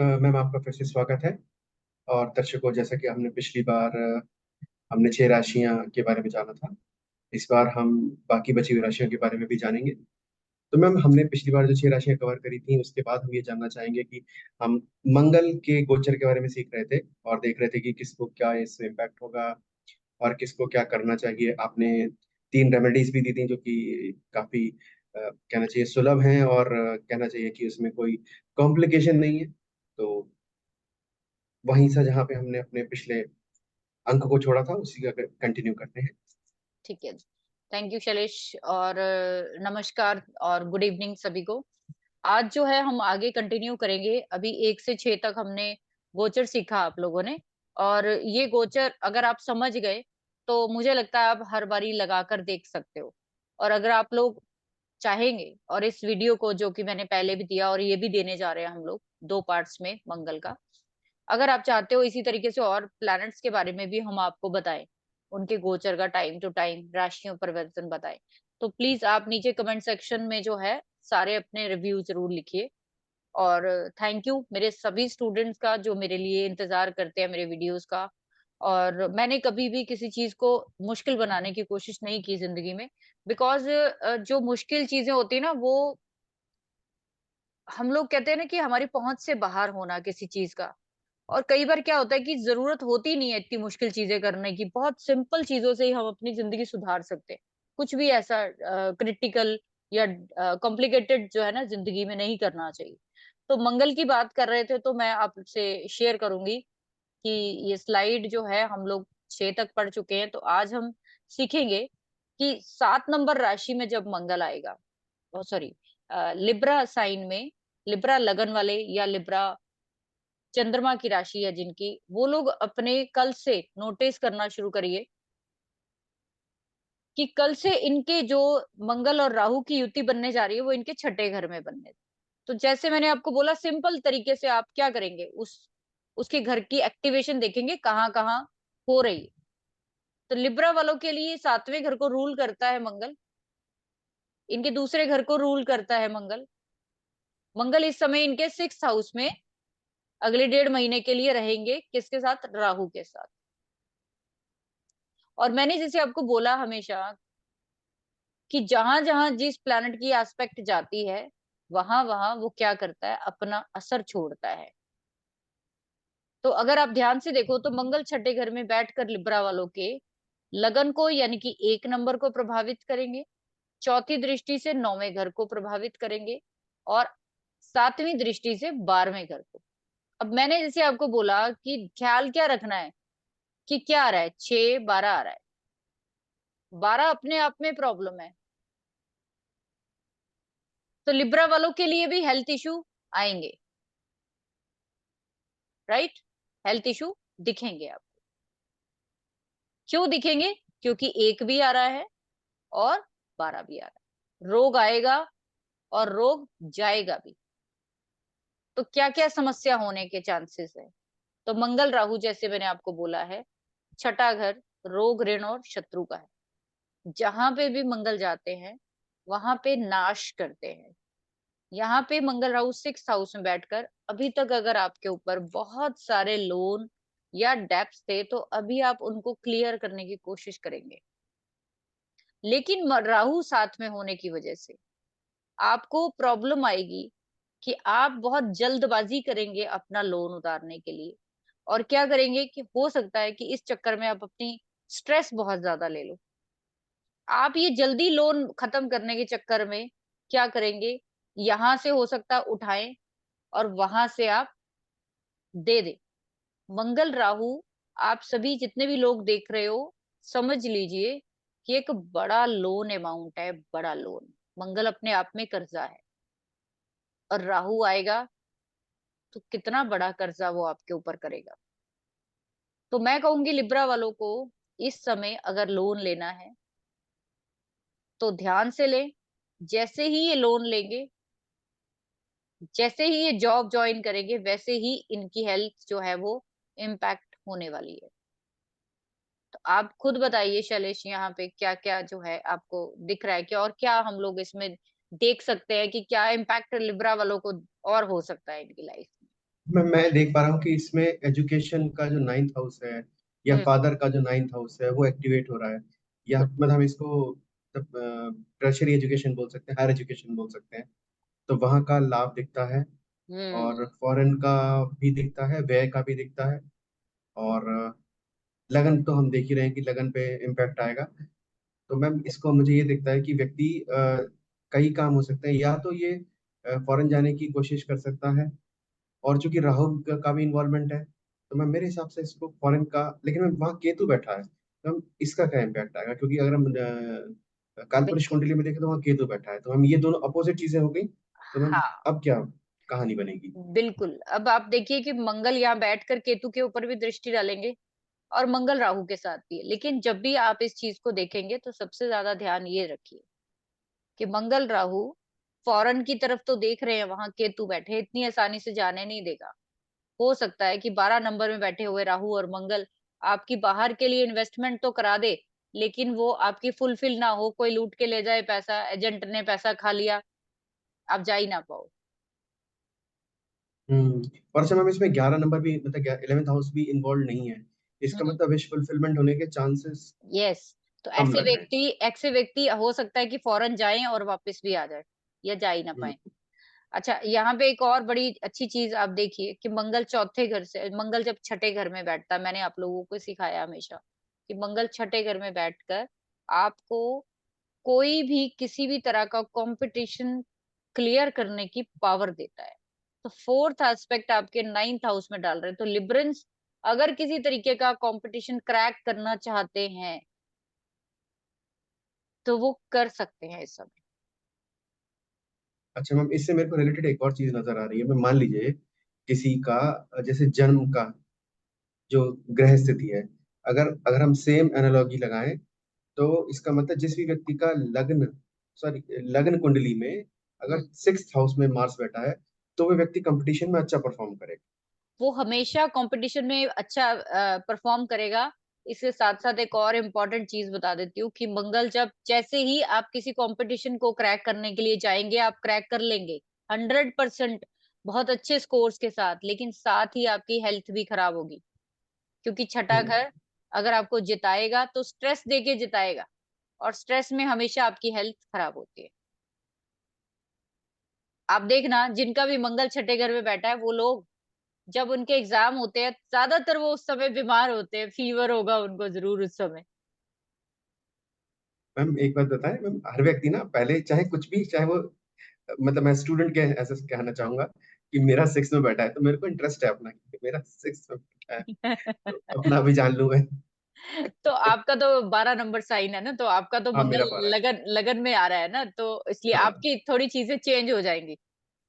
Ma'am आपका फिर से स्वागत है। और दर्शकों, जैसा कि हमने पिछली बार हमने 6 राशियां के बारे में जाना था। इस बार हम बाकी बची हुई राशियों के बारे में भी जानेंगे। तो मैम, हमने पिछली बार जो 6 राशियां कवर करी थी, उसके बाद हम ये जानना चाहेंगे कि हम मंगल के गोचर के बारे में सीख रहे थे और देख रहे थे कि किसको क्या इससे इम्पैक्ट होगा और किसको क्या करना चाहिए। आपने 3 रेमेडीज भी दी थी जो कि काफी कहना चाहिए सुलभ हैं, और कहना चाहिए कि उसमें कोई कॉम्प्लिकेशन नहीं है। तो वहीं से जहाँ पे हमने अपने पिछले अंक को छोड़ा था, उसी का कंटिन्यू करते हैं। ठीक है। Thank you Shailesh. और नमस्कार और गुड इवनिंग सभी को। आज जो है हम आगे कंटिन्यू करेंगे। अभी 1 से 6 तक हमने गोचर सीखा आप लोगों ने। और ये गोचर अगर आप समझ गए तो मुझे लगता है आप हर बारी लगा कर देख सकते हो। और अगर आप लोग चाहेंगे और इस वीडियो को जो कि मैंने पहले भी दिया और ये भी देने जा रहे हैं हम लोग 2 पार्ट्स में मंगल का, अगर आप चाहते हो इसी तरीके से और प्लैनेट्स के बारे में भी हम आपको बताएं, उनके गोचर का टाइम टू टाइम राशियों परिवर्तन बताएं, तो प्लीज आप नीचे कमेंट सेक्शन में जो है सारे अपने रिव्यू जरूर लिखिए। और थैंक यू मेरे सभी स्टूडेंट्स का जो मेरे लिए इंतजार करते हैं मेरे वीडियोस का। और मैंने कभी भी किसी चीज को मुश्किल बनाने की कोशिश नहीं की जिंदगी में। बिकॉज जो मुश्किल चीजें होती है ना, वो हम लोग कहते हैं ना कि हमारी पहुंच से बाहर होना किसी चीज का। और कई बार क्या होता है कि जरूरत होती नहीं है इतनी मुश्किल चीजें करने की, बहुत सिंपल चीजों से ही हम अपनी जिंदगी सुधार सकते हैं। कुछ भी ऐसा क्रिटिकल या कॉम्प्लिकेटेड जो है ना जिंदगी में नहीं करना चाहिए। तो मंगल की बात कर रहे थे तो मैं आपसे शेयर करूंगी कि ये स्लाइड जो है हम लोग 6 तक पढ़ चुके हैं। तो आज हम सीखेंगे कि 7 नंबर राशि में जब मंगल आएगा, सॉरी, लिब्रा साइन में, लिब्रा लगन वाले या लिब्रा चंद्रमा की राशि है जिनकी, वो लोग अपने कल से नोटिस करना शुरू करिए कि कल से इनके जो मंगल और राहु की युति बनने जा रही है वो इनके छठे घर में बनने। तो जैसे मैंने आपको बोला, सिंपल तरीके से आप क्या करेंगे, उसके घर की एक्टिवेशन देखेंगे कहाँ कहाँ हो रही है। तो लिब्रा वालों के लिए 7वें घर को रूल करता है मंगल, इनके दूसरे घर को रूल करता है मंगल। मंगल इस समय इनके 6th हाउस में अगले 1.5 महीने के लिए रहेंगे, किसके साथ? राहु के साथ। और मैंने जैसे आपको बोला हमेशा कि जहां जहां जिस प्लैनेट की एस्पेक्ट जाती है, वहां वहां वो क्या करता है, अपना असर छोड़ता है। तो अगर आप ध्यान से देखो तो मंगल छठे घर में बैठकर लिब्रा वालों के लगन को यानी कि 1 नंबर को प्रभावित करेंगे, चौथी दृष्टि से 9वें घर को प्रभावित करेंगे, और 7वीं दृष्टि से 12वें घर को। अब मैंने जैसे आपको बोला कि ख्याल क्या रखना है कि क्या आ रहा है, 6 12 आ रहा है। 12 अपने आप में प्रॉब्लम है। तो लिब्रा वालों के लिए भी हेल्थ इशू आएंगे, राइट? हेल्थ इशू दिखेंगे आप। क्यों दिखेंगे? क्योंकि 1 भी आ रहा है और 12 भी आ रहा है। रोग आएगा और रोग जाएगा भी। तो क्या क्या समस्या होने के चांसेस है? तो मंगल राहु जैसे मैंने आपको बोला है, छठा घर रोग ऋण और शत्रु का है। जहां पे भी मंगल जाते हैं वहां पे नाश करते हैं। यहाँ पे मंगल राहु 6th हाउस में बैठकर अभी तक अगर आपके ऊपर बहुत सारे लोन या डेब्ट्स थे तो अभी आप उनको क्लियर करने की कोशिश करेंगे। लेकिन राहु साथ में होने की वजह से आपको प्रॉब्लम आएगी कि आप बहुत जल्दबाजी करेंगे अपना लोन उतारने के लिए। और क्या करेंगे कि हो सकता है कि इस चक्कर में आप अपनी स्ट्रेस बहुत ज्यादा ले लो। आप ये जल्दी लोन खत्म करने के चक्कर में क्या करेंगे, यहां से हो सकता है उठाएं और वहां से आप दे दे। मंगल राहु, आप सभी जितने भी लोग देख रहे हो, समझ लीजिए कि एक बड़ा लोन अमाउंट है, बड़ा लोन। मंगल अपने आप में कर्जा है, और राहु आएगा तो कितना बड़ा कर्जा वो आपके ऊपर करेगा। तो मैं कहूंगी लिब्रा वालों को, इस समय अगर लोन लेना है तो ध्यान से लें। जैसे ही ये लोन लेंगे, जैसे ही ये जॉब ज्वाइन करेंगे, वैसे ही इनकी हेल्थ जो है वो इम्पैक्ट होने वाली है। तो आप खुद बताइए शैलेश, यहाँ पे क्या क्या जो है आपको दिख रहा है कि और क्या हम लोग इसमें देख सकते हैं कि क्या इम्पैक्ट लिब्रा वालों को और हो सकता है इनकी लाइफ में। मैं देख पा रहा हूँ कि इसमें एजुकेशन का जो नाइन्थ हाउस है, या हम्म। फादर का जो नाइन्थ हाउस है, वो एक्टिवेट हो रहा है। या मतलब हम इसको टर्शियरी एजुकेशन बोल सकते हैं, हायर एजुकेशन बोल सकते हैं। तो वहाँ का लाभ दिखता है, हम्म। और फॉरेन का भी दिखता है, व्यय का भी दिखता है। और लगन तो हम देख ही रहे हैं कि लगन पे इम्पैक्ट आएगा। तो मैम इसको मुझे ये दिखता है कि व्यक्ति कई काम हो सकते हैं, या तो ये फॉरेन जाने की कोशिश कर सकता है। और चूंकि राहु का भी इन्वॉल्वमेंट है, तो मैं मेरे हिसाब से इसको फॉरेन का, लेकिन मैं वहाँ केतु बैठा है, तो हम इसका क्या इम्पैक्ट आएगा? क्योंकि अगर हम कालपुरुष देखिए। कुंडली में देखें तो वहाँ केतु बैठा है, तो हम ये दोनों अपोजिट चीजें हो गई। तो मैम हाँ, अब क्या कहानी बनेगी? बिल्कुल। अब आप देखिए कि मंगल यहाँ बैठकर केतु के ऊपर भी दृष्टि डालेंगे, और मंगल राहु के साथ भी है। लेकिन जब भी आप इस चीज को देखेंगे तो सबसे ज्यादा ध्यान ये रखिए कि मंगल राहु फॉरेन की तरफ तो देख रहे हैं, वहां केतु बैठे, इतनी आसानी से जाने नहीं देगा। हो सकता है कि 12 नंबर में बैठे हुए राहु और मंगल आपकी बाहर के लिए इन्वेस्टमेंट तो करा दे, लेकिन वो आपकी फुलफिल ना हो, कोई लूट के ले जाए पैसा, एजेंट ने पैसा खा लिया, आप जा ही ना पाओ। और अच्छा मैम, इसमें 11 नंबर भी, मतलब 11th हाउस भी इन्वॉल्व नहीं है। इसका हम्म। मतलब विश फुलफिलमेंट होने के चांसेस यस। तो कम ऐसे लग रहे हैं। व्यक्ति, ऐसे व्यक्ति हो सकता है कि फॉरेन जाएं और वापस भी आ जाए, या जा ही ना हम्म। पाए। अच्छा, यहाँ पे एक और बड़ी अच्छी चीज आप देखिए कि मंगल चौथे घर से, मंगल जब छठे घर में बैठता है, मैंने आप लोगों को सिखाया हमेशा कि मंगल छठे घर में बैठकर आपको कोई भी किसी भी तरह का कंपटीशन क्लियर करने की पावर देता है। तो फोर्थ एस्पेक्ट आपके नाइन्थ हाउस में डाल रहे हैं, तो लिब्रेंस अगर किसी तरीके का कंपटीशन क्रैक करना चाहते हैं तो वो कर सकते हैं इस समय। अच्छा मैम, इससे मेरे को रिलेटेड एक और चीज नजर आ रही है। मैं मान लीजिए किसी का जैसे जन्म का जो ग्रह स्थिति है, अगर अगर हम सेम एनालॉजी लगाएं, तो इसका मतलब जिस भी व्यक्ति का लग्न, सॉरी, लग्न कुंडली में हम्म। अगर 6th हाउस में मार्स बैठा है, तो वो व्यक्ति कंपटीशन में अच्छा परफॉर्म करेगा। वो हमेशा कंपटीशन में अच्छा परफॉर्म करेगा। इसके साथ साथ एक और इम्पोर्टेंट चीज बता देती हूँ कि मंगल जब, जैसे ही आप किसी कंपटीशन को क्रैक करने के लिए जाएंगे, आप क्रैक कर लेंगे 100%, बहुत अच्छे स्कोर्स के साथ, लेकिन साथ ही आपकी हेल्थ भी खराब होगी। क्योंकि छठा हम्म। घर अगर आपको जिताएगा तो स्ट्रेस देके जिताएगा, और स्ट्रेस में हमेशा आपकी हेल्थ खराब होती है। आप देखना, जिनका भी मंगल छठे घर में बैठा है, वो लोग जब उनके एग्जाम होते हैं ज्यादातर वो उस समय बीमार होते हैं, फीवर होगा उनको जरूर उस समय। मैम एक बात बताएं मैम, हर व्यक्ति ना पहले चाहे कुछ भी, चाहे वो, मतलब मैं स्टूडेंट के ऐसे कहना चाहूंगा कि मेरा 6 में बैठा है, तो मेरे को इंटरेस्ट है अपना कि मेरा 6 में बैठा है, तो अपना भी जान लूं मैं। तो आपका तो 12 नंबर साइन है ना, तो आपका तो हाँ, मंगल मेरा 12 है। लगन लगन में आ रहा है ना, तो इसलिए हाँ। आपकी थोड़ी चीजें चेंज हो जाएंगी।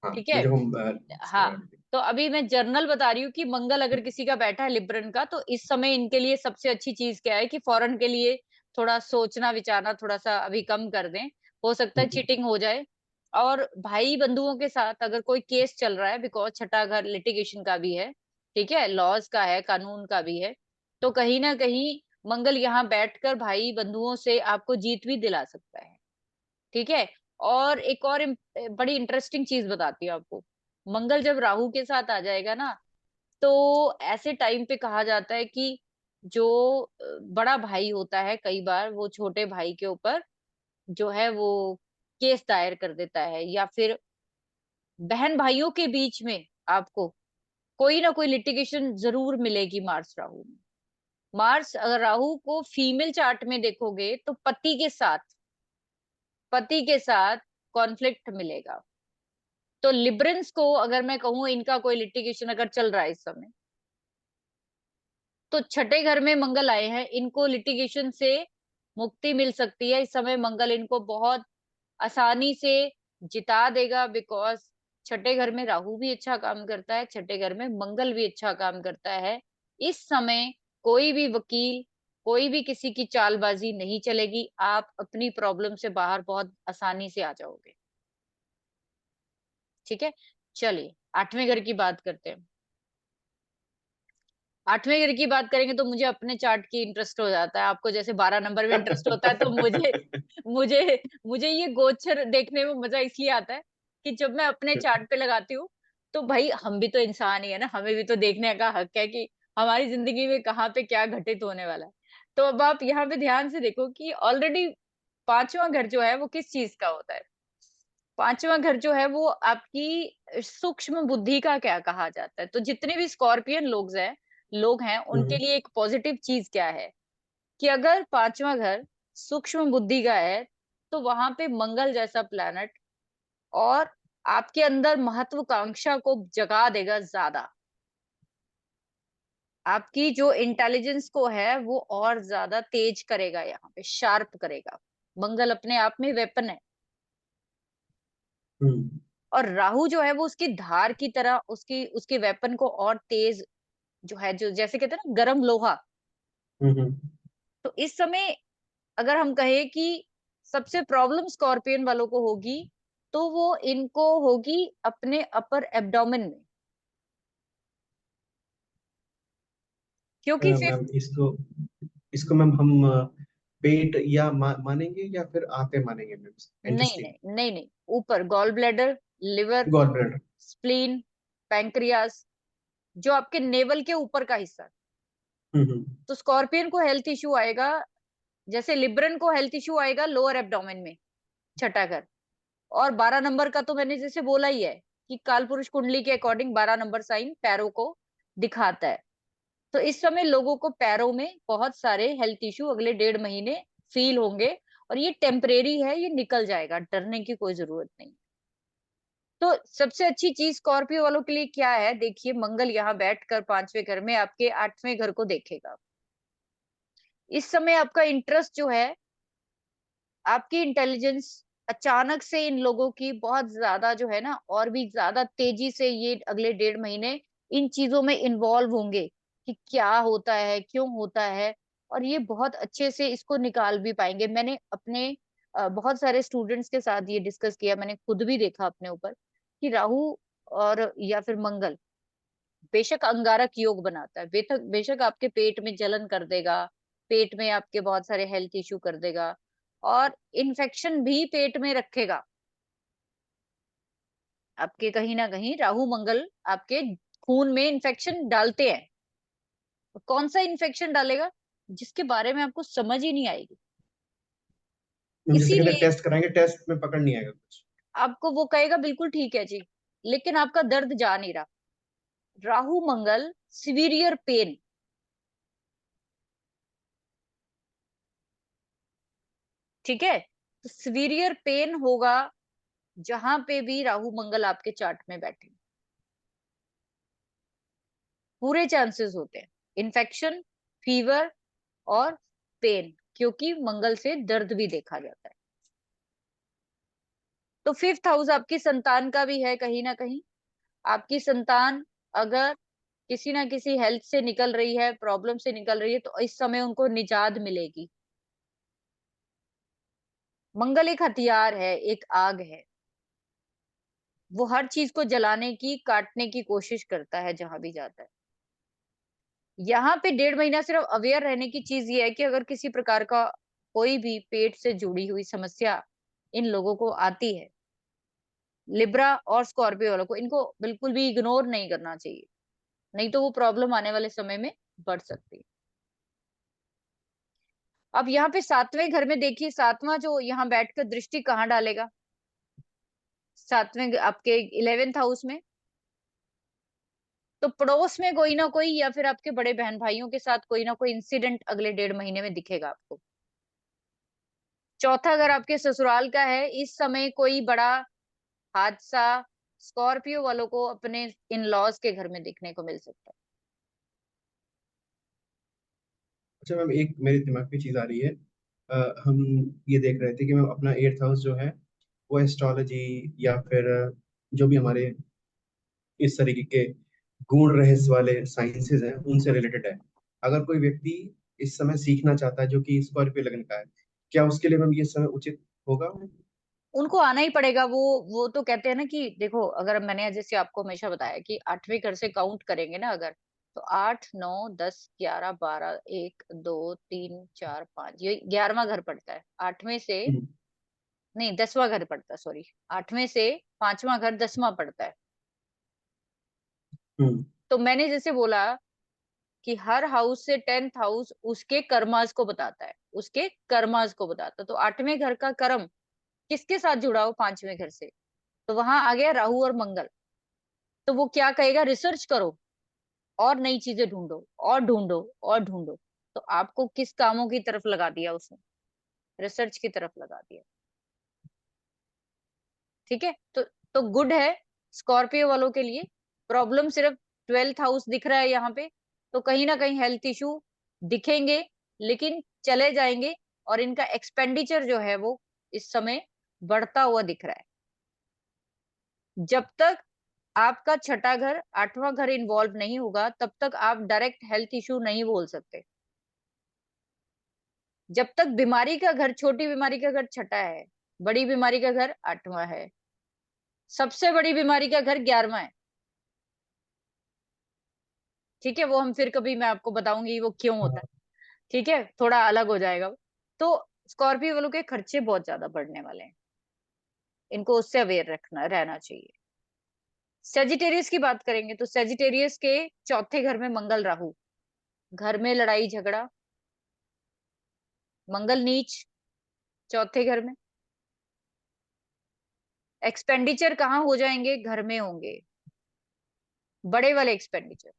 हाँ, ठीक है। मुझे हम इसके हाँ। बारे में। तो अभी मैं जर्नल बता रही हूँ कि मंगल अगर किसी का बैठा है लिब्रन का, तो इस समय इनके लिए सबसे अच्छी चीज क्या है कि फॉरेन के लिए थोड़ा सोचना विचारना थोड़ा सा अभी कम कर दें। हो सकता है हम्म। चीटिंग हो जाए। और भाई बंधुओं के साथ अगर कोई केस चल रहा है, बिकॉज छठा घर लिटिगेशन का भी है, ठीक है, लॉज का है, कानून का भी है, तो कहीं ना कहीं मंगल यहाँ बैठकर भाई बंधुओं से आपको जीत भी दिला सकता है। ठीक है। और एक और बड़ी इंटरेस्टिंग चीज बताती हूँ आपको। मंगल जब राहु के साथ आ जाएगा ना, तो ऐसे टाइम पे कहा जाता है कि जो बड़ा भाई होता है, कई बार वो छोटे भाई के ऊपर जो है वो केस दायर कर देता है, या फिर बहन भाइयों के बीच में आपको कोई ना कोई लिटिगेशन जरूर मिलेगी मार्स राहु में। मार्स अगर राहु को फीमेल चार्ट में देखोगे तो पति के साथ कॉन्फ्लिक्ट मिलेगा। तो लिब्रेंस को अगर मैं कहूँ, इनका कोई लिटिगेशन अगर चल रहा है इस समय, तो छठे घर में मंगल आए हैं, इनको लिटिगेशन से मुक्ति मिल सकती है। इस समय मंगल इनको बहुत आसानी से जिता देगा, बिकॉज छठे घर में राहु भी अच्छा काम करता है, छठे घर में मंगल भी अच्छा काम करता है। इस समय कोई भी वकील, कोई भी किसी की चालबाजी नहीं चलेगी, आप अपनी प्रॉब्लम से बाहर बहुत आसानी से आ जाओगे। ठीक है। चलिए, आठवें घर की बात करते हैं। आठवें घर की बात करेंगे तो मुझे अपने चार्ट की इंटरेस्ट हो जाता है, आपको जैसे 12 नंबर में इंटरेस्ट होता है, तो मुझे मुझे मुझे ये गोचर देखने में मजा इसलिए आता है कि जब मैं अपने चार्ट पे लगाती हूँ, तो भाई हम भी तो इंसान ही है ना, हमें भी तो देखने का हक है कि हमारी जिंदगी में कहाँ पे क्या घटित होने वाला है। तो अब आप यहाँ पे ध्यान से देखो कि ऑलरेडी पांचवा घर जो है वो किस चीज का होता है। पांचवा घर जो है वो आपकी सूक्ष्म बुद्धि का क्या कहा जाता है। तो जितने भी स्कॉर्पियन लोग हैं उनके हम्म लिए एक पॉजिटिव चीज क्या है कि अगर पांचवा घर सूक्ष्म बुद्धि का है तो वहां पे मंगल जैसा प्लैनेट और आपके अंदर महत्वाकांक्षा को जगा देगा ज्यादा। आपकी जो इंटेलिजेंस को है वो और ज्यादा तेज करेगा, यहाँ पे शार्प करेगा। मंगल अपने आप में वेपन है। हम्म और राहु जो है वो उसकी धार की तरह उसकी उसके वेपन को और तेज, जो है जो जैसे कहते हैं ना गरम लोहा। हम्म। तो इस समय अगर हम कहें कि सबसे प्रॉब्लम स्कॉर्पियन वालों को होगी तो वो इनको होगी अपने अपर एब्डोमेन में, क्योंकि मैम इसको इसको मैम हम पेट या मानेंगे या फिर आते मानेंगे मैम, नहीं इंटरेस्टिंग। नहीं नहीं नहीं, ऊपर gall bladder, liver, gall bladder. Spleen, pancreas, जो आपके नेवल के ऊपर का हिस्सा है। हम्म। तो स्कॉर्पियन को हेल्थ इश्यू आएगा, जैसे लिब्रन को हेल्थ इश्यू आएगा लोअर एब्डोमेन में, छठा घर। और 12 नंबर का तो मैंने जैसे बोला ही है कि काल पुरुष कुंडली के अकॉर्डिंग 12 नंबर साइन पैरों को दिखाता है। तो इस समय लोगों को पैरों में बहुत सारे हेल्थ इश्यू अगले 1.5 महीने फील होंगे। और ये टेम्परेरी है, ये निकल जाएगा, डरने की कोई जरूरत नहीं। तो सबसे अच्छी चीज स्कॉर्पियो वालों के लिए क्या है, देखिए मंगल यहाँ बैठकर पांचवें घर में आपके आठवें घर को देखेगा। इस समय आपका इंटरेस्ट जो है, आपकी इंटेलिजेंस अचानक से इन लोगों की बहुत ज्यादा जो है ना, और भी ज्यादा तेजी से ये अगले 1.5 महीने इन चीजों में इन्वॉल्व होंगे कि क्या होता है, क्यों होता है। और ये बहुत अच्छे से इसको निकाल भी पाएंगे। मैंने अपने बहुत सारे स्टूडेंट्स के साथ ये डिस्कस किया, मैंने खुद भी देखा अपने ऊपर कि राहु और या फिर मंगल बेशक अंगारक योग बनाता है, बेशक बेशक आपके पेट में जलन कर देगा, पेट में आपके बहुत सारे हेल्थ इश्यू कर देगा, और इन्फेक्शन भी पेट में रखेगा। आपके कहीं ना कहीं राहु मंगल आपके खून में इन्फेक्शन डालते हैं। तो कौन सा इन्फेक्शन डालेगा जिसके बारे में आपको समझ ही नहीं आएगी। मैम जैसे कहते हैं इसीलिए टेस्ट कराएंगे, टेस्ट में पकड़ नहीं आएगा कुछ। आपको वो कहेगा बिल्कुल ठीक है जी, लेकिन आपका दर्द जा नहीं रहा। राहु मंगल सिवियर पेन, ठीक है। तो सिवियर पेन होगा जहां पे भी राहु मंगल आपके चार्ट में बैठे, पूरे चांसेस होते हैं इन्फेक्शन, फीवर और पेन, क्योंकि मंगल से दर्द भी देखा जाता है। तो फिफ्थ हाउस आपकी संतान का भी है कहीं ना कहीं। आपकी संतान अगर किसी ना किसी हेल्थ से निकल रही है, प्रॉब्लम से निकल रही है, तो इस समय उनको निजात मिलेगी। मंगल एक हथियार है, एक आग है। वो हर चीज को जलाने की, काटने की कोशिश करता है जहां भी जाता है। यहाँ पे 1.5 महीना सिर्फ अवेयर रहने की चीज ये है कि अगर किसी प्रकार का कोई भी पेट से जुड़ी हुई समस्या इन लोगों को आती है, लिब्रा और स्कॉर्पियो वालों को, इनको बिल्कुल भी इग्नोर नहीं करना चाहिए, नहीं तो वो प्रॉब्लम आने वाले समय में बढ़ सकती है। अब यहाँ पे सातवें घर में देखिए, सातवां जो यहाँ बैठकर दृष्टि कहाँ डालेगा, सातवें आपके 11th हाउस में। तो पड़ोस में कोई ना कोई या फिर आपके बड़े बहन भाइयों के साथ कोई ना कोई इंसिडेंट अगले 1.5 महीने में दिखेगा आपको। चौथा घर आपके ससुराल का है, इस समय कोई बड़ा हादसा स्कॉर्पियो वालों को अपने इन लॉज के घर में देखने को मिल सकता अच्छा मैम, एक मेरे दिमाग में चीज आ रही है। हम ये देख रहे थे कि मैम अपना एट्थ हाउस जो है वो एस्ट्रोलॉजी या फिर जो भी हमारे इस तरीके के गूढ़ रहस्य वाले साइंसेज हैं उनसे रिलेटेड है। अगर कोई व्यक्ति इस समय सीखना चाहता है जो कि स्कॉर्पियो लगन का है, क्या उसके लिए मैम ये समय उचित होगा? है। उनको आना ही पड़ेगा। वो तो कहते हैं ना कि देखो, अगर मैंने जैसे आपको हमेशा बताया कि आठवें घर से काउंट करेंगे ना अगर, तो 8 9 10 11 12, 1 2 3 4 5, ये 11वां घर पड़ता है आठवें से। हम्म नहीं, 10वां घर पड़ता है, सॉरी। आठवें से पांचवा घर 10वां पड़ता है। हम्म। तो मैंने जैसे बोला कि हर हाउस से 10th हाउस उसके कर्मास को बताता है, उसके कर्मास को बताता है। तो 8वें घर का कर्म किसके साथ जुड़ा हो? 5वें घर से। तो वहां आ गया राहु और मंगल। तो वो क्या कहेगा? रिसर्च करो और नई चीजें ढूंढो और ढूंढो और ढूंढो। तो आपको किस कामों की तरफ लगा दिया उसने? रिसर्च की तरफ लगा दिया। ठीक है। तो गुड है स्कॉर्पियो वालों के लिए। प्रॉब्लम सिर्फ 12th हाउस दिख रहा है यहाँ पे। तो कहीं ना कहीं हेल्थ इशू दिखेंगे, लेकिन चले जाएंगे। और इनका एक्सपेंडिचर जो है वो इस समय बढ़ता हुआ दिख रहा है। जब तक आपका छठा घर, 8वां घर इन्वॉल्व नहीं होगा, तब तक आप डायरेक्ट हेल्थ इशू नहीं बोल सकते। जब तक बीमारी का घर, छोटी बीमारी का घर छठा है, बड़ी बीमारी का घर 8वां है, सबसे बड़ी बीमारी का घर 11वां है। ठीक है, वो हम फिर कभी मैं आपको बताऊंगी वो क्यों होता है। हाँ। ठीक है, थोड़ा अलग हो जाएगा वो। तो स्कॉर्पियो वालों के खर्चे बहुत ज्यादा बढ़ने वाले हैं, इनको उससे अवेयर रखना रहना चाहिए। सेजिटेरियस की बात करेंगे तो सेजिटेरियस के चौथे घर में मंगल राहु, घर में लड़ाई झगड़ा, मंगल नीच चौथे घर में। एक्सपेंडिचर कहाँ हो जाएंगे? घर में होंगे, बड़े वाले एक्सपेंडिचर।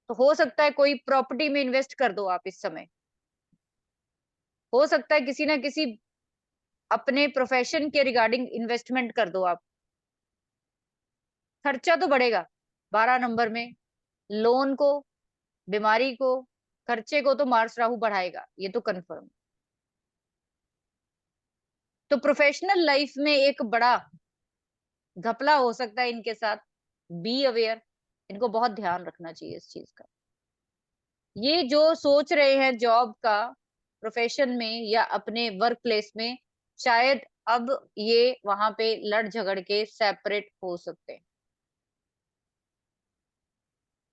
तो हो सकता है कोई प्रॉपर्टी में इन्वेस्ट कर दो आप इस समय। हो सकता है किसी ना किसी अपने प्रोफेशन के रिगार्डिंग इन्वेस्टमेंट कर दो आप। खर्चा तो बढ़ेगा 12 नंबर में। लोन को, बीमारी को, खर्चे को तो मार्स राहु बढ़ाएगा, ये तो कंफर्म। तो प्रोफेशनल लाइफ में एक बड़ा घपला हो सकता है इनके साथ। बी अवेयर, इनको बहुत ध्यान रखना चाहिए इस चीज का। ये जो सोच रहे हैं जॉब का, प्रोफेशन में या अपने वर्क प्लेस में, शायद अब ये वहां पे लड़ झगड़ के सेपरेट हो सकते हैं।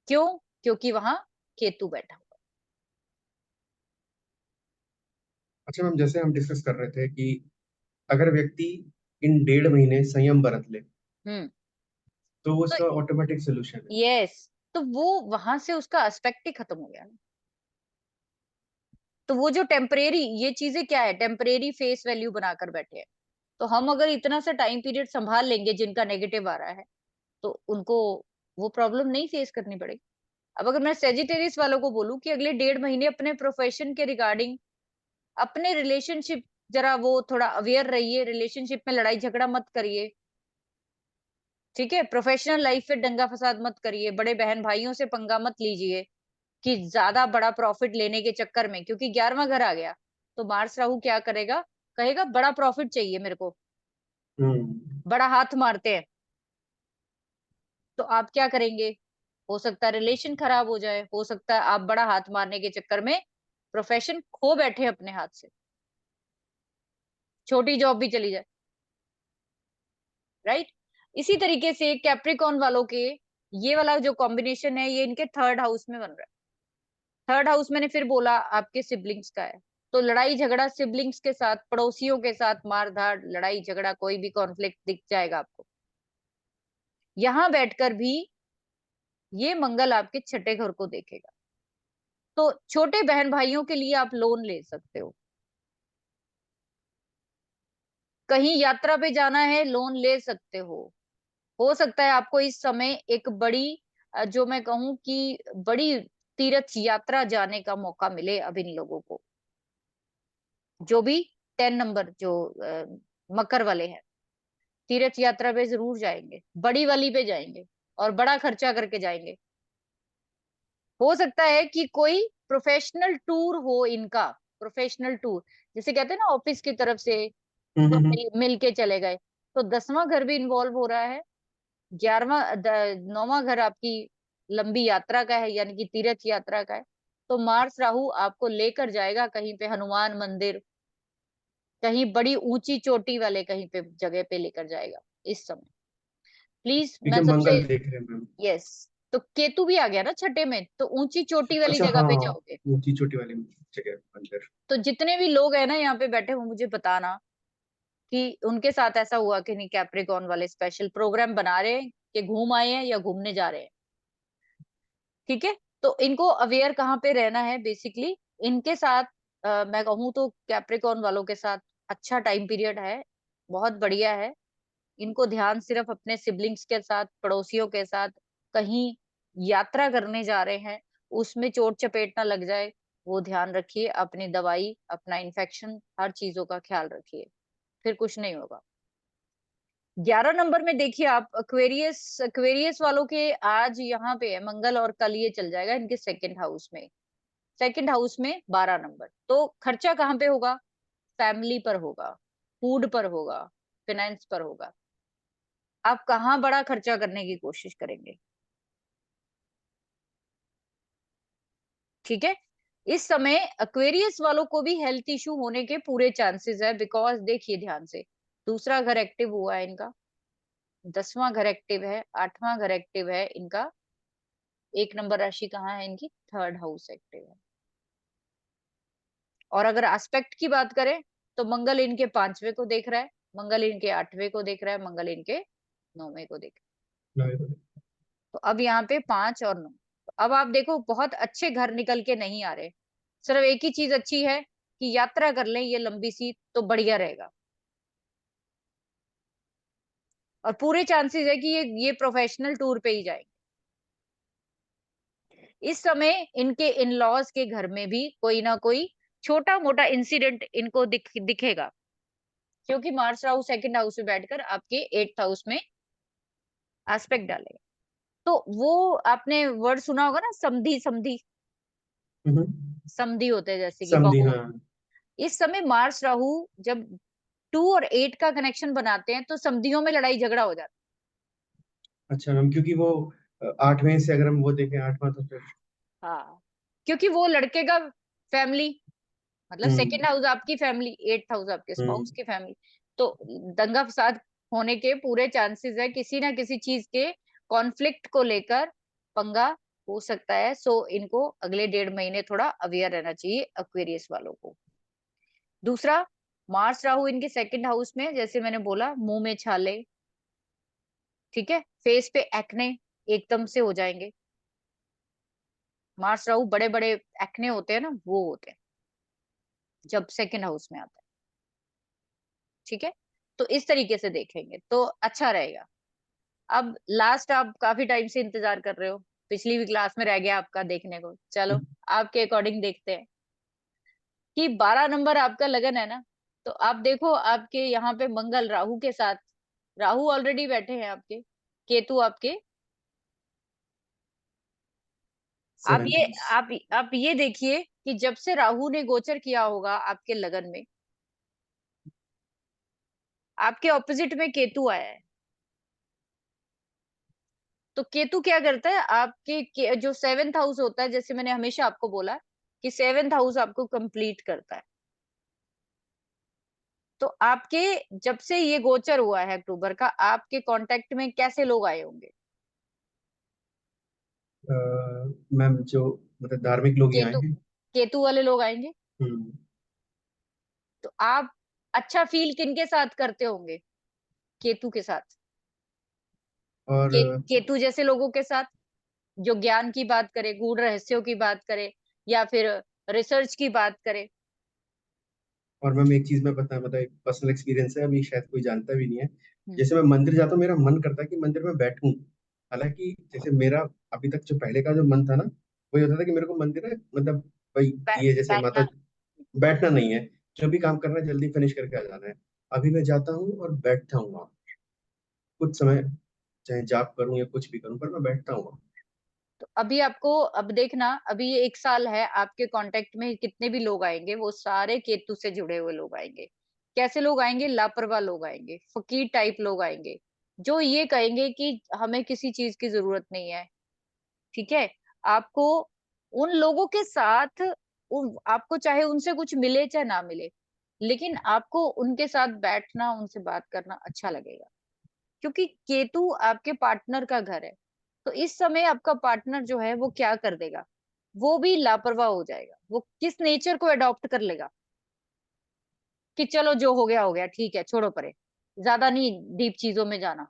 क्यों? क्योंकि वहां केतु बैठा हुआ अच्छा मैम, जैसे हम डिस्कस कर रहे थे कि अगर व्यक्ति इन 1.5 महीने संयम बरत ले है। तो वो तो उसका ऑटोमेटिक सोल्यूशन है। यस, तो वो वहां से उसका एस्पेक्ट ही खत्म हो गया ना। तो वो जो टेम्परेरी, ये चीजें क्या है? टेम्परेरी फेस वैल्यू बनाकर बैठे हैं। तो हम अगर इतना सा टाइम पीरियड संभाल लेंगे जिनका नेगेटिव आ रहा है, तो उनको वो प्रॉब्लम नहीं फेस करनी पड़ेगी। अब अगर मैं सेजिटेरियस वालों को बोलूं कि अगले 1.5 महीने अपने प्रोफेशन के रिगार्डिंग, अपने रिलेशनशिप, जरा वो थोड़ा अवेयर रहिए, रिलेशनशिप में लड़ाई झगड़ा मत करिए। ठीक है, प्रोफेशनल लाइफ में दंगा फसाद मत करिए, बड़े बहन भाइयों से पंगा मत लीजिए कि ज्यादा बड़ा प्रॉफिट लेने के चक्कर में, क्योंकि 11वां घर आ गया। तो मार्स राहु क्या करेगा? कहेगा बड़ा प्रॉफिट चाहिए मेरे को, हम्म। बड़ा हाथ मारते हैं। तो आप क्या करेंगे? हो सकता है रिलेशन खराब हो जाए, हो सकता है आप बड़ा हाथ मारने के चक्कर में प्रोफेशन खो बैठे अपने हाथ से, छोटी जॉब भी चली जाए। राइट। इसी तरीके से कैप्रिकॉन वालों के ये वाला जो कॉम्बिनेशन है, ये इनके थर्ड हाउस में बन रहा है। थर्ड हाउस मैंने फिर बोला आपके सिबलिंग्स का है। तो लड़ाई झगड़ा सिबलिंग्स के साथ, पड़ोसियों के साथ, मार धाड़, लड़ाई झगड़ा, कोई भी कॉन्फ्लिक्ट दिख जाएगा आपको। यहां बैठकर भी ये मंगल आपके छठे घर को देखेगा। तो छोटे बहन भाइयों के लिए आप लोन ले सकते हो। कहीं यात्रा पे जाना है, लोन ले सकते हो सकता है आपको इस समय एक बड़ी, जो मैं कहूं कि बड़ी तीर्थ यात्रा जाने का मौका मिले अब इन लोगों को, जो भी 10 नंबर जो मकर वाले हैं। तीर्थ यात्रा पे जरूर जाएंगे, बड़ी वाली पे जाएंगे और बड़ा खर्चा करके जाएंगे। हो सकता है कि कोई प्रोफेशनल टूर हो इनका, प्रोफेशनल टूर, जैसे कहते हैं ना ऑफिस की तरफ से सब मिल के चले गए। तो 10वां घर भी इन्वॉल्व हो रहा है। 9वां घर आपकी लंबी यात्रा का है, यानी कि तीर्थ यात्रा का है। तो मार्स राहु आपको लेकर जाएगा कहीं पे हनुमान मंदिर, कहीं बड़ी ऊंची चोटी वाले कहीं पे जगह पे लेकर जाएगा इस समय। प्लीज क्योंकि मैं सबसे, मंगल देख रहे हैं मैम। यस। तो केतु भी आ गया ना छठे में, तो ऊंची चोटी वाली अच्छा जगह हाँ, पे जाओगे। ऊंची चोटी वाली जगह मंदिर। तो जितने भी लोग हैं ना यहाँ पे बैठे, वो मुझे बताना कि उनके साथ ऐसा हुआ कि नहीं, कैप्रिकॉन वाले स्पेशल प्रोग्राम बना रहे हैं कि घूम आए हैं या घूमने जा रहे हैं। ठीक है। तो इनको अवेयर कहाँ पे रहना है बेसिकली, इनके साथ मैं कहूँ तो कैप्रिकॉर्न वालों के साथ अच्छा टाइम पीरियड है, बहुत बढ़िया है। इनको ध्यान सिर्फ अपने सिबलिंग्स के साथ, पड़ोसियों के साथ, कहीं यात्रा करने जा रहे हैं उसमें चोट चपेट ना लग जाए, वो ध्यान रखिए। अपनी दवाई, अपना इन्फेक्शन, हर चीजों का ख्याल रखिए, फिर कुछ नहीं होगा। 11 नंबर में देखिए आप, एक्वेरियस, एक्वेरियस वालों के आज यहाँ पे है मंगल, और कल ये चल जाएगा इनके सेकंड हाउस में। सेकंड हाउस में 12 नंबर, तो खर्चा कहाँ पे होगा? फैमिली पर होगा, फूड पर होगा, फाइनेंस पर होगा। आप कहाँ बड़ा खर्चा करने की कोशिश करेंगे? ठीक है। इस समय एक्वेरियस वालों को भी हेल्थ इशू होने के पूरे चांसेस है, बिकॉज देखिए ध्यान से, दूसरा घर एक्टिव हुआ है इनका, 10वां घर एक्टिव है, 8वां घर एक्टिव है इनका, 1 नंबर राशि कहाँ है इनकी? थर्ड हाउस एक्टिव है। और अगर एस्पेक्ट की बात करें तो मंगल इनके 5वें को देख रहा है, मंगल इनके 8वें को देख रहा है, मंगल इनके 9वें को देख रहा है। तो अब यहाँ पे 5 और 9, तो अब आप देखो बहुत अच्छे घर निकल के नहीं आ रहे। सिर्फ एक ही चीज अच्छी है कि यात्रा कर लें ये लंबी सी, तो बढ़िया रहेगा। और पूरे चांसेस है कि ये प्रोफेशनल टूर पे ही जाएंगे। इस समय इनके इन लॉज के घर में भी कोई ना कोई छोटा मोटा इंसिडेंट इनको दिखेगा, क्योंकि मार्स राहु सेकंड हाउस में बैठकर आपके 8th हाउस में एस्पेक्ट डालेगा। तो वो आपने वर्ड सुना होगा ना, समधी समधी, समधी होते हैं जैसे कि समझी, बहू। हाँ। इस समय मार्स राहु जब 2 और 8 का कनेक्शन बनाते हैं तो समधियों में लड़ाई झगड़ा हो जाता अच्छा मैम, क्योंकि वो 8वें से अगर हम वो देखें, 8वां तो फिर। है। हाँ, क्योंकि वो लड़के का फैमिली, मतलब सेकेंड हम्म। हाउस आपकी फैमिली, 8th हाउस आपके हम्म। स्पाउस की फैमिली। तो दंगा फसाद होने के पूरे चांसेस है, किसी ना किसी चीज के कॉन्फ्लिक्ट को लेकर पंगा हो सकता है। सो इनको अगले 1.5 महीने थोड़ा अवेयर रहना चाहिए एक्वेरियस वालों को। दूसरा, मार्स राहु इनके सेकंड हाउस में, जैसे मैंने बोला, मुंह में छाले, ठीक है, फेस पे एक्ने एकदम से हो जाएंगे। मार्स राहु बड़े बड़े एक्ने होते हैं ना, वो होते हैं जब सेकंड हाउस में आता है। ठीक है। तो इस तरीके से देखेंगे तो अच्छा रहेगा। अब लास्ट, आप काफी टाइम से इंतजार कर रहे हो, पिछली भी क्लास में रह गया आपका देखने को, चलो आपके अकॉर्डिंग देखते हैं कि 12 नंबर आपका लगन है ना। तो आप देखो आपके यहाँ पे मंगल राहु के साथ, राहु ऑलरेडी बैठे हैं आपके, केतु आपके, आप 7th ये हाउस। आप ये देखिए कि जब से राहु ने गोचर किया होगा आपके लगन में, आपके ऑपोजिट में केतु आया है। तो केतु क्या करता है आपके जो 7th हाउस होता है, जैसे मैंने हमेशा आपको बोला कि 7th हाउस आपको कंप्लीट करता है। तो आपके, जब से ये गोचर हुआ है अक्टूबर का, आपके कांटेक्ट में कैसे लोग आए होंगे? मैम जो मतलब धार्मिक लोग ही आए केतु, हैं। केतु वाले लोग आएंगे। हम्म। तो आप अच्छा फील किनके साथ करते होंगे? केतु के साथ। और केतु जैसे लोगों के साथ, जो ज्ञान की बात करे, गूढ़ रहस्यों की बात करे, या फिर रिसर्च की बात करे। मैम एक चीज मैं बता, मतलब एक पर्सनल एक्सपीरियंस है, अभी शायद कोई जानता भी नहीं है। हम्म। जैसे मैं मंदिर जाता हूँ, मेरा मन करता है कि मंदिर में बैठूं। हालांकि जैसे मेरा अभी तक जो पहले का जो मन था ना, वही होता था कि मेरे को मंदिर में मतलब भाई ये जैसे माता, बैठना। बैठना नहीं है, जो भी काम करना है जल्दी फिनिश करके आ जाना है। अभी मैं जाता हूँ और बैठता हूँ वहाँ कुछ समय, चाहे जाप करूँ या कुछ भी करूँ, पर मैं बैठता हूँ वहाँ। तो अभी आपको, अब देखना, अभी ये 1 साल है, आपके कांटेक्ट में कितने भी लोग आएंगे वो सारे केतु से जुड़े हुए लोग आएंगे। कैसे लोग आएंगे? लापरवाह लोग आएंगे, फकीर टाइप लोग आएंगे, जो ये कहेंगे कि हमें किसी चीज की जरूरत नहीं है। ठीक है। आपको उन लोगों के साथ, आपको चाहे उनसे कुछ मिले चाहे ना मिले, लेकिन आपको उनके साथ बैठना, उनसे बात करना अच्छा लगेगा, क्योंकि केतु आपके पार्टनर का घर है। तो इस समय आपका पार्टनर जो है वो क्या कर देगा? वो भी लापरवाह हो जाएगा, वो किस नेचर को अडॉप्ट कर लेगा कि चलो जो हो गया ठीक है, छोड़ो परे, ज्यादा नहीं डीप चीजों में जाना।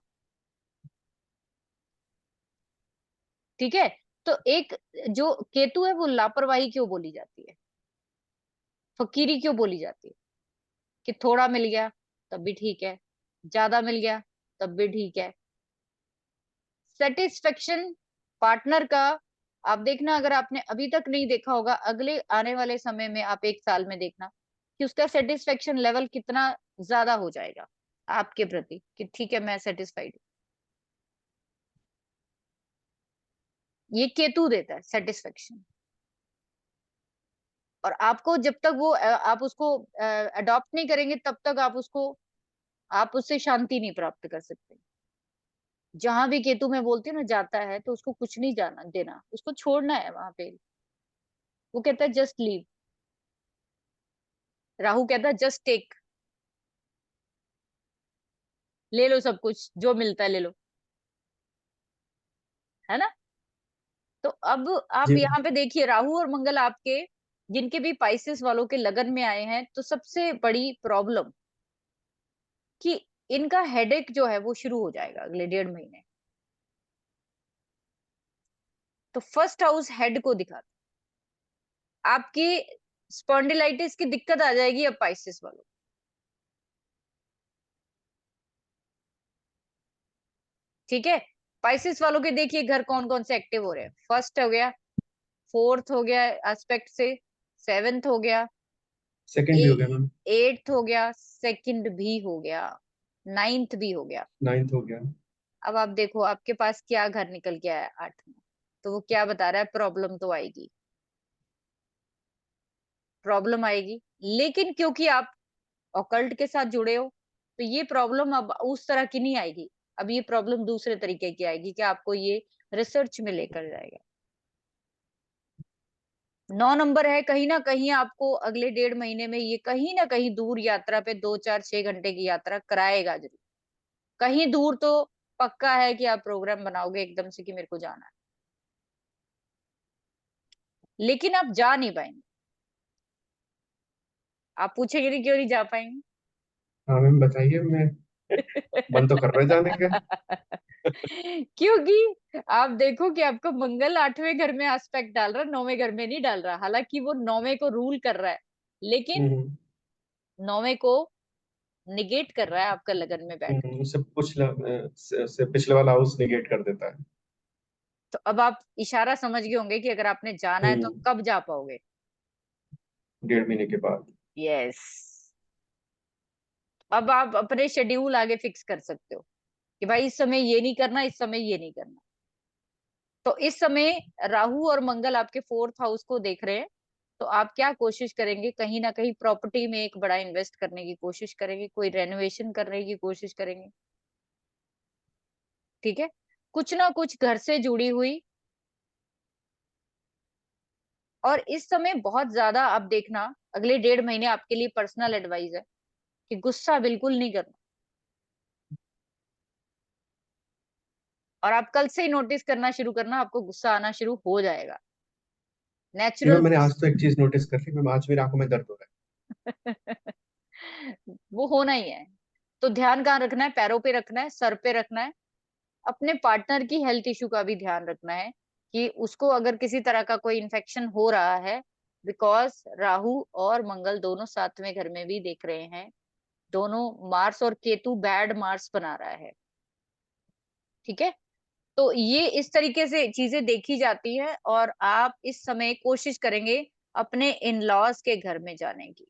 ठीक है। तो एक जो केतु है वो लापरवाही क्यों बोली जाती है, फकीरी क्यों बोली जाती है, कि थोड़ा मिल गया तब भी ठीक है, ज्यादा मिल गया तब भी ठीक है। सेटिस्फेक्शन पार्टनर का, आप देखना, अगर आपने अभी तक नहीं देखा होगा, अगले आने वाले समय में आप 1 साल में देखना कि उसका सेटिस्फेक्शन लेवल कितना ज्यादा हो जाएगा आपके प्रति, कि ठीक है मैं सेटिस्फाइड हूँ। ये केतु देता है सेटिस्फेक्शन। और आपको जब तक वो आप उसको अडॉप्ट नहीं करेंगे तब तक आप उससे शांति नहीं प्राप्त कर सकते। जहां भी केतु मैं बोलती हूँ ना जाता है, तो उसको कुछ नहीं जाना देना, उसको छोड़ना है वहां पे। वो कहता है जस्ट लीव। राहु कहता है जस्ट टेक, ले लो सब कुछ जो मिलता है ले लो, है ना। तो अब आप जी यहाँ पे देखिए, राहु और मंगल आपके, जिनके भी पाइसेस वालों के लगन में आए हैं, तो सबसे बड़ी प्रॉब्लम कि इनका हेडेक जो है वो शुरू हो जाएगा अगले 1.5 महीने। तो फर्स्ट हाउस हेड को दिखाता, आपकी स्पॉन्डिलाइटिस की दिक्कत आ जाएगी अब पाइसेस वालों। ठीक है, पाइसेस वालों के देखिए घर कौन कौन से एक्टिव हो रहे हैं। फर्स्ट हो गया, फोर्थ हो गया एस्पेक्ट से, सेवेंथ हो गया, सेकंड भी हो गया मैम। एट्थ हो गया, सेकंड भी हो गया, नाइन्थ भी हो गया। नाइन्थ हो गया। अब आप देखो आपके पास क्या घर निकल के आया 8 में। तो वो क्या बता रहा है, प्रॉब्लम तो आएगी, प्रॉब्लम आएगी। लेकिन क्योंकि आप ऑकल्ट के साथ जुड़े हो, तो ये प्रॉब्लम अब उस तरह की नहीं आएगी। अब ये प्रॉब्लम दूसरे तरीके की आएगी, कि आपको ये रिसर्च में लेकर जाएगा। 9 नंबर है, कहीं ना कहीं आपको अगले 1.5 महीने में ये कहीं ना कहीं दूर यात्रा पे, 2 4 6 घंटे की यात्रा कराएगा जरूर। कहीं दूर तो पक्का है कि आप प्रोग्राम बनाओगे एकदम से कि मेरे को जाना है, लेकिन आप जा नहीं पाएंगे। आप पूछेंगे नहीं क्यों नहीं जा पाएंगे। हाँ मैम बताइए, मैं मन तो कर रहा है जाने का। क्योंकि आप देखो कि आपका मंगल 8वें घर में एस्पेक्ट डाल रहा है, 9वें घर में नहीं डाल रहा। हालांकि वो 9वें को रूल कर रहा है, लेकिन हम्म। 9वें को निगेट कर रहा है आपका लगन में बैठ। उससे से पिछले वाला हाउस निगेट कर देता है। तो अब आप इशारा समझ गए होंगे कि अगर आपने जाना है तो हम्म। कब जा पाओगे। 1.5 महीने के बाद। यस। अब आप अपने शेड्यूल आगे फिक्स कर सकते हो कि भाई इस समय ये नहीं करना, इस समय ये नहीं करना। तो इस समय राहु और मंगल आपके 4th हाउस को देख रहे हैं। तो आप क्या कोशिश करेंगे, कहीं ना कहीं प्रॉपर्टी में एक बड़ा इन्वेस्ट करने की कोशिश करेंगे, कोई रेनोवेशन करने की कोशिश करेंगे। ठीक है, कुछ ना कुछ घर से जुड़ी हुई। और इस समय बहुत ज्यादा आप देखना, अगले 1.5 महीने आपके लिए पर्सनल एडवाइस है कि गुस्सा बिल्कुल नहीं करना। और आप कल से ही नोटिस करना शुरू करना, आपको गुस्सा आना शुरू हो जाएगा, जी मैम, नेचुरल। मैंने आज तो एक चीज नोटिस कर ली मैम, आज मेरी आंखों में दर्द हो रहा वो होना ही है। तो ध्यान कहाँ रखना है, पैरों पे रखना है, सर पे रखना है। अपने पार्टनर की हेल्थ इशू का भी ध्यान रखना है, कि उसको अगर किसी तरह का कोई इन्फेक्शन हो रहा है। बिकॉज राहु और मंगल दोनों 7वें घर में भी देख रहे हैं, दोनों मार्स और केतु बैड मार्स बना रहा है। ठीक है, तो ये इस तरीके से चीजें देखी जाती है। और आप इस समय कोशिश करेंगे अपने इन लॉज के घर में जाने की।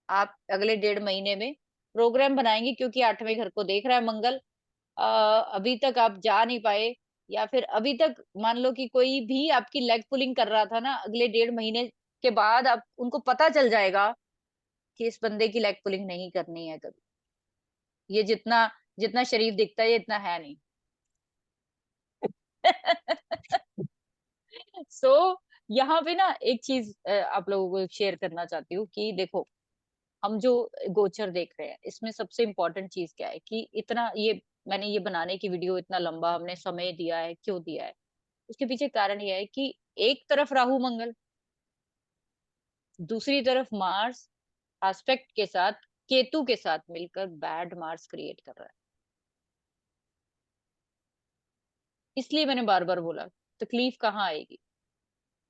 आप अगले 1.5 महीने में प्रोग्राम बनाएंगे, क्योंकि 8वें घर को देख रहा है मंगल। अभी तक आप जा नहीं पाए, या फिर अभी तक मान लो कि कोई भी आपकी लेग पुलिंग कर रहा था ना, अगले 1.5 महीने के बाद आप उनको पता चल जाएगा कि इस बंदे की लेग पुलिंग नहीं करनी है कभी। ये जितना जितना शरीफ दिखता है ये इतना है नहीं। सो यहाँ पे ना एक चीज आप लोगों को शेयर करना चाहती हूँ कि देखो, हम जो गोचर देख रहे हैं इसमें सबसे इम्पोर्टेंट चीज क्या है, कि इतना ये मैंने ये बनाने की वीडियो इतना लंबा हमने समय दिया है, क्यों दिया है। उसके पीछे कारण यह है कि एक तरफ राहु मंगल, दूसरी तरफ मार्स एस्पेक्ट के साथ केतु के साथ मिलकर बैड मार्स क्रिएट कर रहा है। इसलिए मैंने बार बार बोला तकलीफ कहाँ आएगी?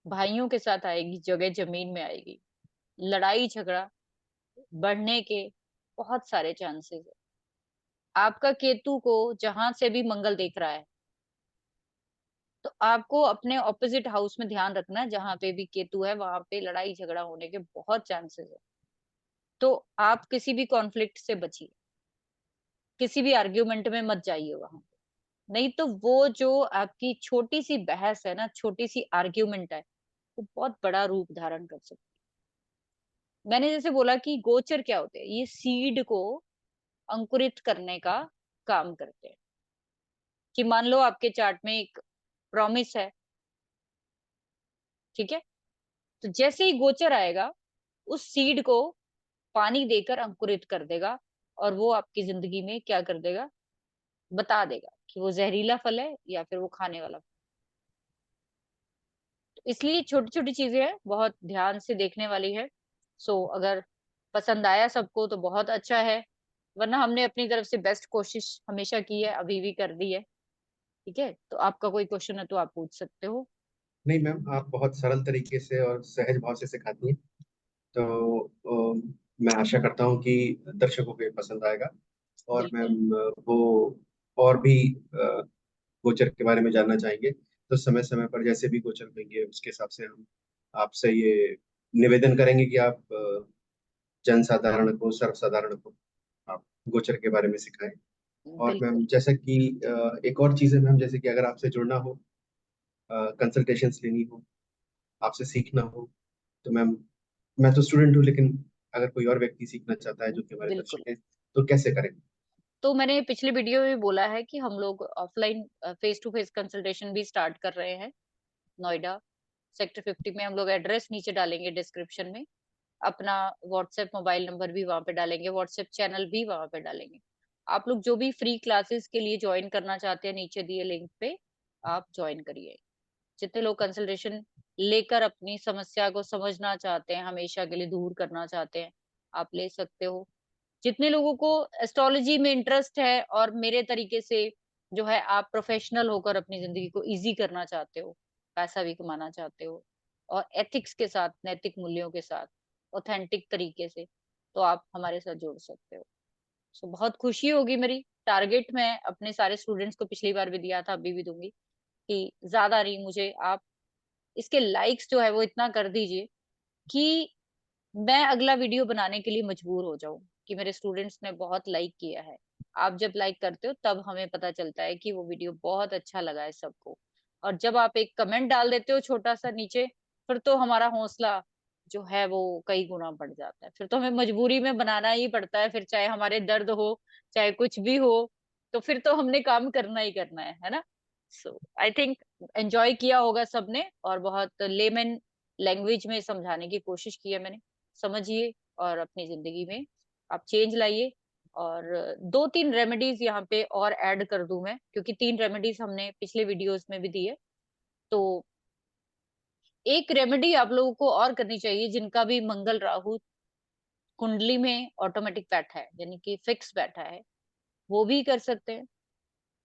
भाइयों के साथ आएगी, जगह जमीन में आएगी। लड़ाई झगड़ा बढ़ने के बहुत सारे चांसेस है। आपका केतु को जहां से भी मंगल देख रहा है, तो आपको अपने ऑपोजिट हाउस में ध्यान रखना है, जहां पे भी केतु है वहां पे लड़ाई झगड़ा होने के बहुत चांसेस है। तो आप किसी भी कॉन्फ्लिक्ट से बचिए, किसी भी आर्ग्यूमेंट में मत जाइए वहां। नहीं तो वो जो आपकी छोटी सी बहस है ना, छोटी सी आर्ग्यूमेंट है, वो बहुत बड़ा रूप धारण कर सकती है। मैंने जैसे बोला कि गोचर क्या होते हैं, ये सीड को अंकुरित करने का काम करते हैं। कि मान लो आपके चार्ट में एक प्रॉमिस है, ठीक है, तो जैसे ही गोचर आएगा, उस सीड को पानी देकर अंकुरित कर देगा, और वो आपकी जिंदगी में क्या कर देगा, बता देगा कि वो जहरीला फल है या फिर वो खाने वाला फल। तो इसलिए छोटी छोटी चीजें हैं, बहुत ध्यान से देखने वाली है। सो अगर पसंद आया सबको तो बहुत अच्छा है, वरना हमने अपनी तरफ से बेस्ट कोशिश हमेशा की है, अभी भी कर दी है। ठीक है, तो आपका कोई क्वेश्चन है तो आप पूछ सकते हो। नहीं मैम, आप बहुत सरल तरीके से और सहज भाव से सिखाती हैं। तो मैं आशा करता हूँ कि दर्शकों को ये पसंद आएगा। और बिल्कुल। मैम वो और भी गोचर के बारे में जानना चाहेंगे, तो समय समय पर जैसे भी गोचर देंगे उसके हिसाब से हम आपसे ये निवेदन करेंगे कि आप जनसाधारण को, सर्वसाधारण को आप गोचर के बारे में सिखाएं। और बिल्कुल। मैम जैसा कि एक और चीज़ है मैम, जैसे कि अगर आपसे जुड़ना हो, कंसल्टेशंस लेनी हो, आपसे सीखना हो, तो मैम मैं तो स्टूडेंट हूँ, लेकिन अगर कोई और व्यक्ति सीखना चाहता है जो कि हमारे बिल्कुल। दर्शक हैं, तो कैसे करें? तो मैंने पिछले वीडियो में बोला है कि हम लोग offline face to face consultation भी स्टार्ट कर रहे हैं। नोएडा सेक्टर 50 में हम लोग एड्रेस नीचे डालेंगे डिस्क्रिप्शन में, अपना व्हाट्सएप मोबाइल नंबर भी वहां पे डालेंगे, व्हाट्सएप चैनल भी वहां पे डालेंगे। आप लोग जो भी फ्री क्लासेस के लिए ज्वाइन करना चाहते हैं, नीचे दिए लिंक पे आप ज्वाइन करिए। जितने लोग कंसल्टेशन लेकर अपनी समस्या को समझना चाहते हैं, हमेशा के लिए दूर करना चाहते हैं, आप ले सकते हो। जितने लोगों को एस्ट्रोलॉजी में इंटरेस्ट है और मेरे तरीके से जो है आप प्रोफेशनल होकर अपनी जिंदगी को इजी करना चाहते हो, पैसा भी कमाना चाहते हो, और एथिक्स के साथ, नैतिक मूल्यों के साथ, ऑथेंटिक तरीके से, तो आप हमारे साथ जुड़ सकते हो। सो बहुत खुशी होगी मेरी। टारगेट मैं अपने सारे स्टूडेंट्स को पिछली बार भी दिया था, अभी भी दूंगी, कि ज्यादा नहीं, मुझे आप इसके लाइक्स जो है वो इतना कर दीजिए कि मैं अगला वीडियो बनाने के लिए मजबूर हो जाऊं, कि मेरे स्टूडेंट्स ने बहुत लाइक किया है। आप जब लाइक करते हो तब हमें पता चलता है कि वो वीडियो बहुत अच्छा लगा है सबको। और जब आप एक कमेंट डाल देते हो छोटा सा नीचे, फिर तो हमारा हौसला जो है वो कई गुना बढ़ जाता है। फिर तो हमें मजबूरी में बनाना ही पड़ता है, फिर चाहे हमारे दर्द हो, चाहे कुछ भी हो, तो फिर तो हमने काम करना ही करना है ना। सो आई थिंक एंजॉय किया होगा सबने, और बहुत लेमन लैंग्वेज में समझाने की कोशिश की है मैंने। समझिए और अपनी जिंदगी में आप चेंज लाइए। और दो तीन रेमेडीज यहाँ पे और ऐड कर दूं मैं, क्योंकि तीन रेमेडीज हमने पिछले वीडियोस में भी दी है। तो एक रेमेडी आप लोगों को और करनी चाहिए, जिनका भी मंगल राहु कुंडली में ऑटोमेटिक बैठा है, यानी कि फिक्स बैठा है, वो भी कर सकते हैं।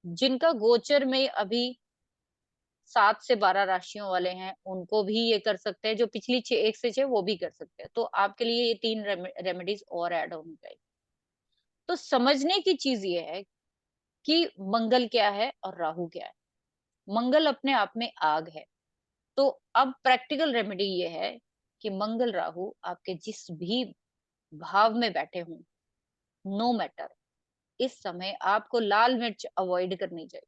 जिनका गोचर में अभी 7 से 12 राशियों वाले हैं, उनको भी ये कर सकते हैं। जो पिछली 1 से 6 वो भी कर सकते हैं। तो आपके लिए ये तीन रेमेडीज और ऐड होनी चाहिए। तो समझने की चीज ये है कि मंगल क्या है और राहु क्या है। मंगल अपने आप में आग है। तो अब प्रैक्टिकल रेमेडी ये है कि मंगल राहु आपके जिस भी भाव में बैठे हों, नो मैटर, इस समय आपको लाल मिर्च अवॉइड करनी चाहिए।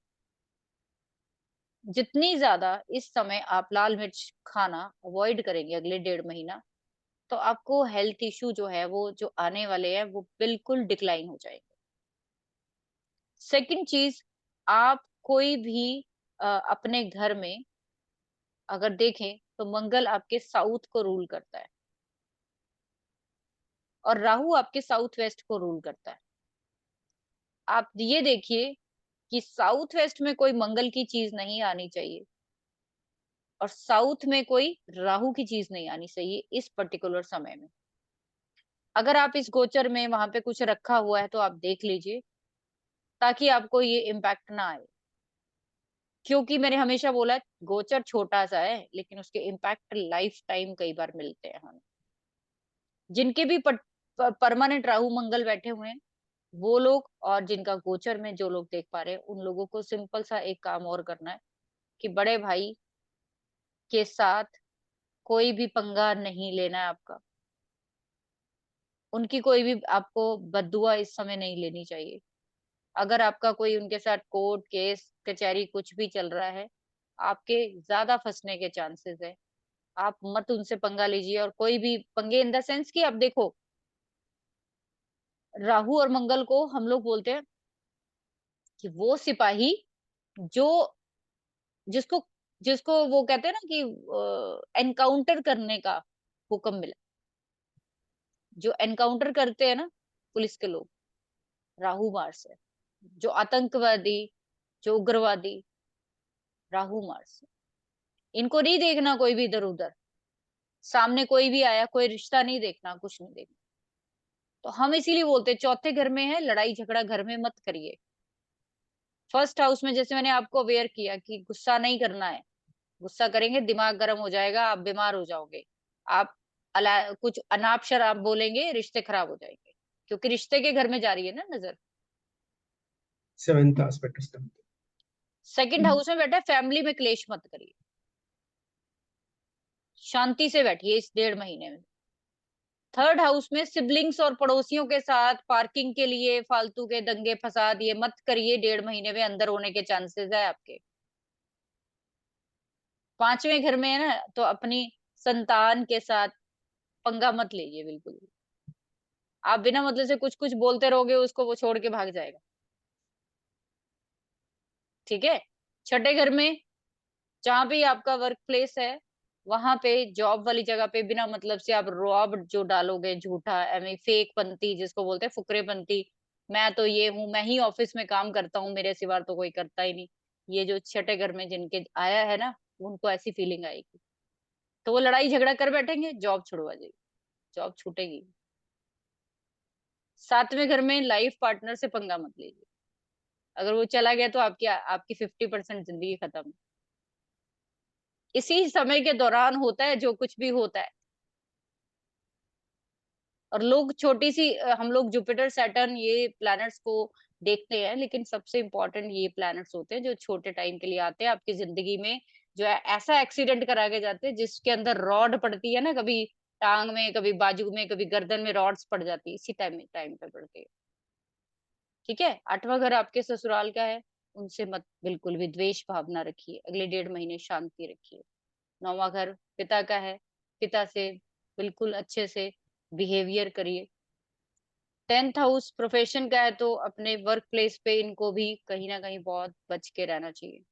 जितनी ज्यादा इस समय आप लाल मिर्च खाना अवॉइड करेंगे अगले 1.5 महीना, तो आपको हेल्थ इशू जो है वो जो आने वाले हैं वो बिल्कुल डिक्लाइन हो जाएंगे। सेकंड चीज, आप कोई भी अपने घर में अगर देखें तो मंगल आपके साउथ को रूल करता है, और राहु आपके साउथ वेस्ट को रूल करता है। आप ये देखिए कि साउथ वेस्ट में कोई मंगल की चीज नहीं आनी चाहिए, और साउथ में कोई राहु की चीज नहीं आनी चाहिए इस पर्टिकुलर समय में। अगर आप इस गोचर में वहां पे कुछ रखा हुआ है तो आप देख लीजिए, ताकि आपको ये इम्पैक्ट ना आए। क्योंकि मैंने हमेशा बोला है, गोचर छोटा सा है लेकिन उसके इम्पैक्ट लाइफ टाइम कई बार मिलते हैं हमें। जिनके भी परमानेंट राहु मंगल बैठे हुए हैं वो लोग, और जिनका गोचर में जो लोग देख पा रहे हैं, उन लोगों को सिंपल सा एक काम और करना है कि बड़े भाई के साथ कोई भी पंगा नहीं लेना है आपका। उनकी कोई भी आपको बद्दुआ इस समय नहीं लेनी चाहिए। अगर आपका कोई उनके साथ कोर्ट केस कचहरी कुछ भी चल रहा है, आपके ज्यादा फंसने के चांसेस है। आप मत उनसे पंगा लीजिए। और कोई भी पंगे इन द सेंस कि आप देखो, राहु और मंगल को हम लोग बोलते हैं कि वो सिपाही जो जिसको जिसको वो कहते हैं ना कि एनकाउंटर करने का हुक्म मिला। जो एनकाउंटर करते हैं ना पुलिस के लोग, राहु मार्स है। जो आतंकवादी, जो उग्रवादी, राहु मार्स है। इनको नहीं देखना कोई भी इधर उधर, सामने कोई भी आया कोई रिश्ता नहीं देखना, कुछ नहीं देखना। तो हम इसीलिए बोलते हैं चौथे घर में है, लड़ाई झगड़ा घर में मत करिए। फर्स्ट हाउस में जैसे मैंने आपको अवेयर किया कि गुस्सा नहीं करना है। गुस्सा करेंगे दिमाग गर्म हो जाएगा, आप बीमार हो जाओगे। आप कुछ अनाप शराब बोलेंगे, रिश्ते खराब हो जाएंगे। क्योंकि रिश्ते के घर में जा रही है ना नजर। सेवेंथ एस्पेक्ट उसका। सेकंड हाउस में बैठा है, फैमिली में क्लेश मत करिए। शांति से बैठिए इस 1.5 महीने में। थर्ड हाउस में सिबलिंग्स और पड़ोसियों के साथ पार्किंग के लिए फालतू के दंगे फसाद ये मत करिए। 1.5 महीने में अंदर होने के चांसेस है आपके। 5वें घर में है ना, तो अपनी संतान के साथ पंगा मत लीजिए बिल्कुल भी। आप बिना मतलब से कुछ कुछ बोलते रहोगे, उसको वो छोड़ के भाग जाएगा। ठीक है। छठे घर में जहां भी आपका वर्क प्लेस है, वहां पे जॉब वाली जगह पे बिना मतलब से आप रॉब जो डालोगे झूठा, एम फेक पंती जिसको बोलते हैं, फुकरे पंती। मैं तो ये हूँ, मैं ही ऑफिस में काम करता हूँ, मेरे सिवा तो कोई करता ही नहीं। ये जो छठे घर में जिनके आया है ना, उनको ऐसी फीलिंग आएगी। तो वो लड़ाई झगड़ा कर बैठेंगे, जॉब छुड़वा जाएगी, जॉब छूटेगी। 7वें घर में लाइफ पार्टनर से पंगा मत लीजिए। अगर वो चला गया तो आपकी आपकी 50% जिंदगी खत्म। इसी समय के दौरान होता है जो कुछ भी होता है। और लोग छोटी सी हम लोग जुपिटर सैटर्न ये प्लैनेट्स को देखते हैं, लेकिन सबसे इंपॉर्टेंट ये प्लैनेट्स होते हैं जो छोटे टाइम के लिए आते हैं आपकी जिंदगी में। जो है ऐसा एक्सीडेंट करा के जाते हैं जिसके अंदर रॉड पड़ती है ना, कभी टांग में, कभी बाजू में, कभी गर्दन में रॉड्स पड़ जाती है, इसी टाइम पे पड़ती है। ठीक है। 8वां घर आपके ससुराल का है। उनसे मत बिल्कुल भी द्वेष भावना रखिए, अगले 1.5 महीने शांति रखिए। 9वां घर पिता का है। पिता से बिल्कुल अच्छे से बिहेवियर करिए। 10th हाउस प्रोफेशन का है, तो अपने वर्क प्लेस पे इनको भी कहीं ना कहीं बहुत बच के रहना चाहिए।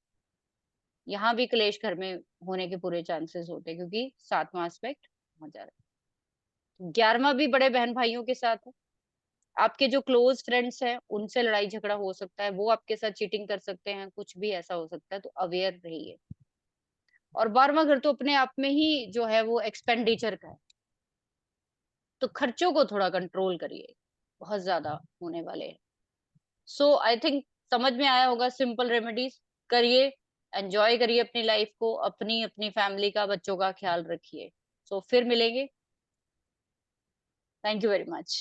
यहाँ भी क्लेश घर में होने के पूरे चांसेस होते हैं क्योंकि 7वां एस्पेक्ट वहां जा रहा है। 11वां भी बड़े बहन भाइयों के साथ है। आपके जो क्लोज फ्रेंड्स हैं उनसे लड़ाई झगड़ा हो सकता है, वो आपके साथ चीटिंग कर सकते हैं, कुछ भी ऐसा हो सकता है, तो अवेयर रहिए। और 12वां घर तो अपने आप में ही जो है वो एक्सपेंडिचर का है, तो खर्चों को थोड़ा कंट्रोल करिए, बहुत ज्यादा होने वाले हैं। सो आई थिंक समझ में आया होगा। सिंपल रेमेडीज करिए, एंजॉय करिए अपनी लाइफ को, अपनी अपनी फैमिली का, बच्चों का ख्याल रखिए। सो फिर मिलेंगे। Thank you very much.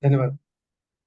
धन्यवाद।